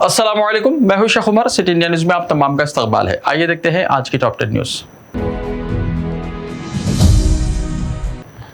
अस्सलाम वालेकुम, मैं हूं Sheikh Umar. City India News में आप तमाम का इस्तकबाल है। आइए देखते हैं आज की टॉप 10 न्यूज़।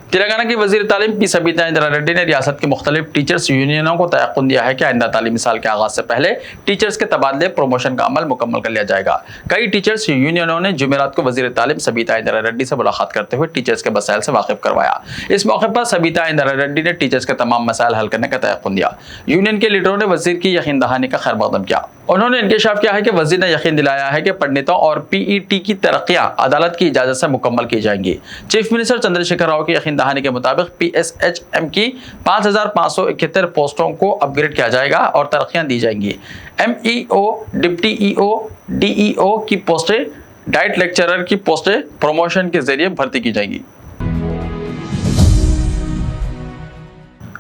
तेलंगाना की वजीर तालीम पी सबीता इंदिरा रेड्डी ने रियासत के मुख्तलिफ टीचर्स यूनियनों को तयक़ुन दिया है कि आइंदा तालीमी साल के आगाज से पहले टीचर्स के तबादले प्रमोशन का अमल मुकम्मल कर लिया जाएगा। कई टीचर्स यूनियनों ने जुमेरात को वजीर तालीम सबीता इंदिरा रेड्डी से मुलाकात करते हुए टीचर्स के मसाइल से वाकिफ करवाया। इस मौके पर सबीता इंदिरा रेड्डी ने टीचर्स के तमाम मसाइल हल करने का तयक़ुन दिया। यूनियन के लीडरों ने वजीर की यकीन दहानी का खैर मकदम किया। उन्होंने इंकशाफ किया है कि वजीर ने यकीन दिलाया है कि पंडितों और पीईटी की तरक्कियां अदालत की इजाजत से मुकम्मल की जाएंगी। चीफ मिनिस्टर चंद्रशेखर राव की यकीन दहानी के मुताबिक पीएसएचएम की 5571 पोस्टों को अपग्रेड किया जाएगा और तरक्कियां दी जाएंगी। एमईओ, डिप्टी ईओ, डीईओ की पोस्टें, डाइट लेक्चरर की पोस्टें प्रमोशन के जरिए भर्ती की जाएंगी।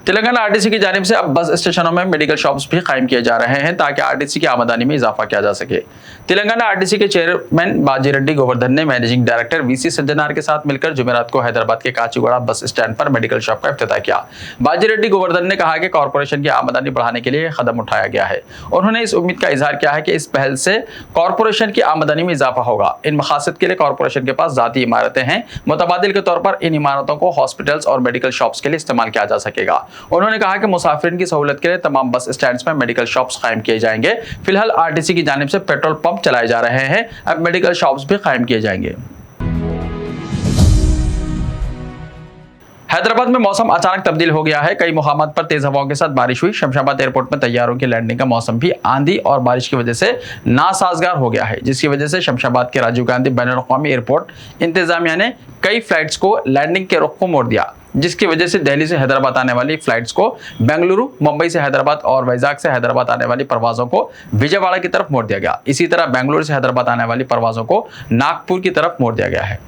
तेलंगाना आरटीसी की जानिब से अब बस स्टेशनों में मेडिकल शॉप्स भी कायम किए जा रहे हैं ताकि आरटीसी की आमदनी में इजाफा किया जा सके। तेलंगाना आरटीसी के चेयरमैन बाजी रेड्डी गोवर्धन ने मैनेजिंग डायरेक्टर वीसी सज्जनार के साथ मिलकर जुमेरात को हैदराबाद के काचीगुड़ा बस स्टैंड पर मेडिकल शॉप का इफ्तिताह किया। बाजी रेड्डी गोवर्धन ने कहा कि कॉरपोरेशन की आमदनी बढ़ाने के लिए कदम उठाया गया है। उन्होंने इस उम्मीद का इजहार किया है कि इस पहल से कॉरपोरेशन की आमदनी में इजाफा होगा। इन मकासद के लिए कॉरपोरेशन के पास जाती इमारतें हैं। मुतबादिल के तौर पर इन इमारतों को हॉस्पिटल्स और मेडिकल शॉप्स के लिए इस्तेमाल किया जा सकेगा। उन्होंने कहा कि मुसाफिरीन की सहूलत के लिए तमाम बस स्टैंड्स में मेडिकल शॉप्स कायम किए जाएंगे। फिलहाल आरटीसी की जानिब से पेट्रोल पंप चलाए जा रहे हैं, अब मेडिकल शॉप्स भी कायम किए जाएंगे। हैदराबाद में मौसम अचानक तब्दील हो गया है। कई मुकामात पर तेज हवाओं के साथ बारिश हुई। शमशाबाद एयरपोर्ट में तैयारों की लैंडिंग का मौसम भी आंधी और बारिश की वजह से नासाजगार हो गया है, जिसकी वजह से शमशाबाद के राजीव गांधी बैनुल-अक़वामी एयरपोर्ट इंतजामिया ने कई फ्लाइट्स को लैंडिंग के रुख को मोड़ दिया, जिसकी वजह से दिल्ली से हैदराबाद आने वाली फ्लाइट्स को बेंगलुरु, मुंबई से हैदराबाद और वैजाग से हैदराबाद आने वाली परवाजों को विजयवाड़ा की तरफ मोड़ दिया गया। इसी तरह बेंगलुरु से हैदराबाद आने वाली परवाजों को नागपुर की तरफ मोड़ दिया गया है।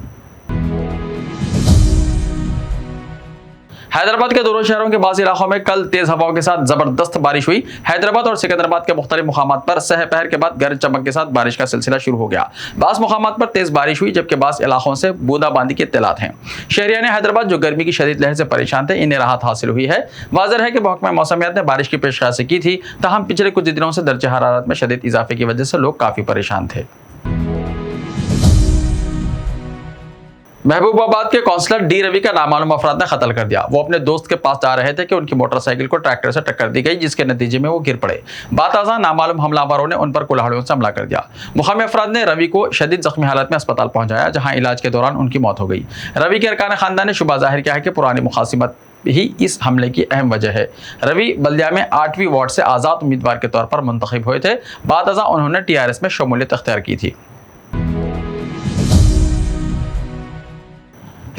हैदराबाद के दोनों शहरों के बाज़ इलाकों में कल तेज हवाओं के साथ जबरदस्त बारिश हुई। हैदराबाद और सिकंदराबाद के मुख्तलिफ मुकामात पर सहपहर के बाद गरज चमक के साथ बारिश का सिलसिला शुरू हो गया। बाज़ मुकामात पर तेज बारिश हुई, जबकि बाज़ इलाकों से बूंदाबांदी के इत्तलात हैं। शहरियान हैदराबाद जो गर्मी की शदीद लहर से परेशान थे, इन्हें राहत हासिल हुई है। वाज़ेह है कि महकमा मौसमियात ने बारिश की पेशकश की थी, ताहम पिछले कुछ दिनों से दर्जे हरारत में शदीद इजाफे की वजह से लोग काफी परेशान थे। महबूबाबाद के काउंसलर डी रवि का नामालूम अफराद ने कत्ल कर दिया। वो अपने दोस्त के पास जा रहे थे कि उनकी मोटरसाइकिल को ट्रैक्टर से टक्कर दी गई, जिसके नतीजे में वो गिर पड़े। बाताज़ा नामालूम हमलावरों ने उन पर कुल्हाड़ियों से हमला कर दिया। मुकामी अफराद ने रवि को शदीद जख्मी हालत में अस्पताल पहुंचाया, जहां इलाज के दौरान उनकी मौत हो गई। रवि के अरकान खानदान ने शुबा जाहिर किया है कि पुरानी मुखासिमत ही इस हमले की अहम वजह है। रवि बल्दिया में 8वीं वार्ड से आज़ाद उम्मीदवार के तौर पर मुंतखब हुए थे। बाताज़ा उन्होंने टीआरएस में शमूलियत अख्तियार की थी।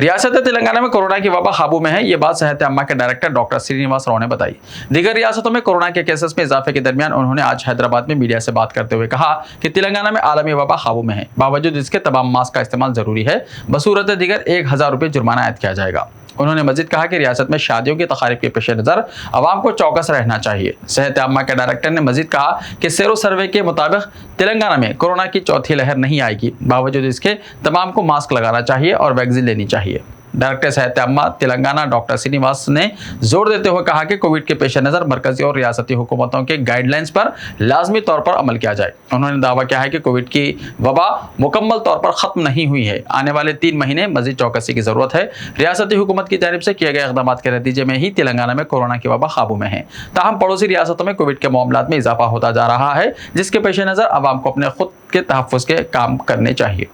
रियासत तेलंगाना में कोरोना की वबा काबू में है। ये बात सेहत अम्मा के डायरेक्टर डॉक्टर श्रीनिवास राव ने बताई। दीगर रियासतों में कोरोना के केसेस में इजाफे के दरमियान उन्होंने आज हैदराबाद में मीडिया से बात करते हुए कहा कि तेलंगाना में आलमी वबा काबू में है। बावजूद इसके तमाम मास्क का इस्तेमाल जरूरी है। बसूरत दीगर 1000 रुपये जुर्माना आयद किया जाएगा। उन्होंने मजीद कहा कि रियासत में शादियों की तकारीब के पेश नज़र अवाम को चौकस रहना चाहिए। सेहत अम्मा के डायरेक्टर ने मजीद कहा कि सेरो सर्वे के मुताबिक तेलंगाना में कोरोना की चौथी लहर नहीं आएगी। बावजूद इसके तमाम को मास्क लगाना चाहिए और वैक्सीन लेनी चाहिए। डायरेक्टर सेहत अम्मा तेलंगाना डॉक्टर श्रीनिवास ने जोर देते हुए कहा कि कोविड के पेश नज़र मरकजी और रियासती हुकूमतों के गाइडलाइंस पर लाजमी तौर पर अमल किया जाए। उन्होंने दावा किया है कि कोविड की वबा मुकम्मल तौर पर ख़त्म नहीं हुई है। आने वाले 3 महीने मजीद चौकसी की ज़रूरत है। रियासती हुकूमत की जानिब से किए गए इक़दाम के नतीजे में ही तेलंगाना में कोरोना की वबा काबू में है। ताहम पड़ोसी रियासतों में कोविड के मामलात में इजाफा होता जा रहा है, जिसके पेश नज़र अवाम को अपने खुद के तहफ़्फ़ुज़ के काम करने चाहिए।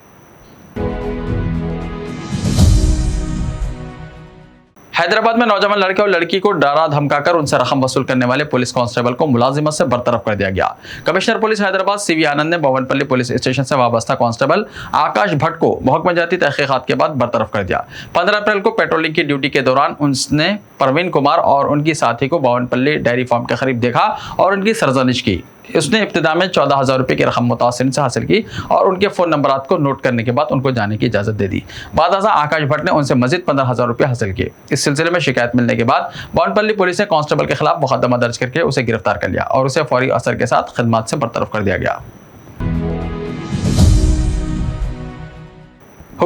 हैदराबाद में नौजवान लड़के और लड़की को डरा धमकाकर उनसे रकम वसूल करने वाले पुलिस कांस्टेबल को मुलाजिमत से बरतरफ कर दिया गया। कमिश्नर पुलिस हैदराबाद सीवी आनंद ने बोवनपल्ली पुलिस स्टेशन से वाबस्ता कांस्टेबल आकाश भट्ट को महकमा जाती तहकीकात के बाद बरतरफ कर दिया। 15 अप्रैल को पेट्रोलिंग की ड्यूटी के दौरान उसने परवीन कुमार और उनकी साथी को बोवनपल्ली डेयरी फार्म के करीब देखा और उनकी सरजनिश की। उसने इब्तिदा में 14,000 रुपये की रकम मुतासिर से हासिल की और उनके फ़ोन नंबरात को नोट करने के बाद उनको जाने की इजाज़त दे दी। बादाज़ा आकाश भट्ट ने उनसे मजीद 15,000 रुपये हासिल किए। इस सिलसिले में शिकायत मिलने के बाद बोवनपल्ली पुलिस ने कांस्टेबल के खिलाफ मुकदमा दर्ज करके उसे गिरफ्तार कर लिया और उसे फौरी असर के साथ खिदमत से बरतरफ कर दिया गया।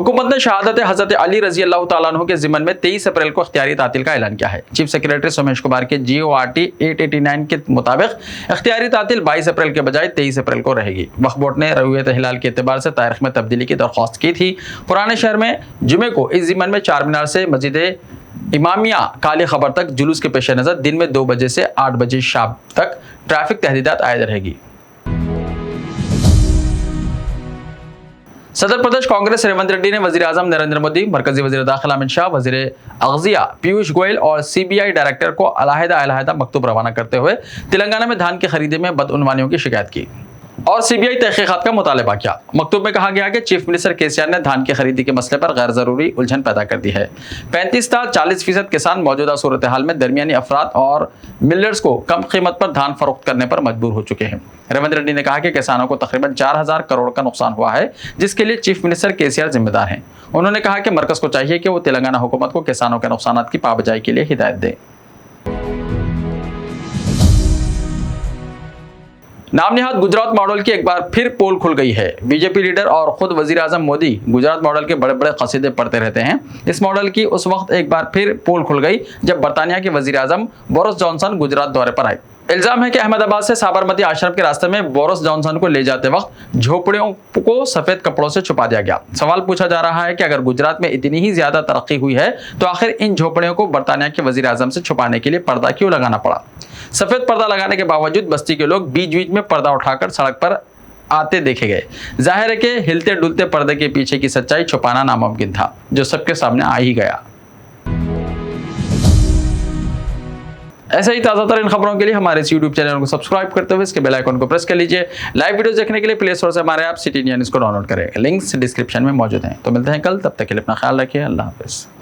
हुकूमत ने शहादत हजरत अली रजी अल्लाह तआला अन्हु के ज़िम्मन में 23 अप्रैल को इख्तियारी तातील का ऐलान किया है। चीफ सेक्रेटरी सोमेश कुमार के GORT 889 के मुताबिक इख्तियारी तातील 22 अप्रैल के बजाय 23 अप्रैल को रहेगी। वक्फ बोर्ड ने रवियत हिलाल के एतबार से तारीख में तब्दीली की दरख्वास्त की थी। पुराने शहर में जुमे को इस ज़िम्मन में चार मीनार से मस्जिद इमामिया काली खबर तक जुलूस के पेश नज़र दिन में 2 बजे से 8 बजे शाम तक ट्रैफिक तहदीदात आयद रहेगी। सदर प्रदेश कांग्रेस रेवंत रेड्डी ने वजीर आजम नरेंद्र मोदी, मरकजी वजीर दाखिला अमित शाह, वजीर अग़ज़िया पीयूष गोयल और CBI डायरेक्टर को अलहदा मकतूब रवाना करते हुए तेलंगाना में धान की खरीदी में बदउनवानियों की शिकायत की और CBI तहकीकात का मुतालबा किया। मकतूब में कहा गया कि चीफ मिनिस्टर KCR ने धान की खरीदी के मसले पर गैर जरूरी उलझन पैदा कर दी है। 35 था 40% किसान मौजूदा सूरत हाल में दरमियानी अफराद और मिलर्स को कम कीमत पर धान फरोख्त करने पर मजबूर हो चुके हैं। रेवंत रेड्डी ने कहा कि किसानों को तकरीबन 4000 करोड़ का नुकसान हुआ है, जिसके लिए चीफ मिनिस्टर KCR जिम्मेदार हैं। उन्होंने कहा कि मरकज को चाहिए कि वो तेलंगाना हुकूमत को किसानों के नुकसान की पाबजाई के लिए हिदायत दे। नाम निहाद गुजरात मॉडल की एक बार फिर पोल खुल गई है। बीजेपी लीडर और खुद वजीर आजम मोदी गुजरात मॉडल के बड़े बड़े कसीदे पढ़ते रहते हैं। इस मॉडल की उस वक्त एक बार फिर पोल खुल गई जब बरतानिया के वजीर आजम बोरिस जॉनसन गुजरात दौरे पर आए। इल्जाम है कि अहमदाबाद से साबरमती आश्रम के रास्ते में बोरिस जॉनसन को ले जाते वक्त झोपड़ियों को सफेद कपड़ों से छुपा दिया गया। सवाल पूछा जा रहा है कि अगर गुजरात में इतनी ही ज्यादा तरक्की हुई है तो आखिर इन झोपड़ियों को बरतानिया के वजीर आजम से छुपाने के लिए पर्दा क्यों लगाना पड़ा। सफेद पर्दा लगाने के बावजूद बस्ती के लोग बीच बीच में पर्दा उठाकर सड़क पर आते देखे गए। जाहिर है कि हिलते डुलते पर्दे के पीछे की सच्चाई छुपाना नामुमकिन था, जो सबके सामने आ ही गया। ऐसे ही ताज़ा तरीन खबरों के लिए हमारे इस YouTube चैनल को सब्सक्राइब करते हुए इसके बेल आइकन को प्रेस कर लीजिए। लाइव वीडियोस देखने के लिए प्ले स्टोर से हमारे ऐप सिटी न्यूज़ को डाउनलोड करें। लिंक्स डिस्क्रिप्शन में मौजूद हैं। तो मिलते हैं कल, तब तक के लिए अपना ख्याल रखिए। अल्लाह हाफिज़।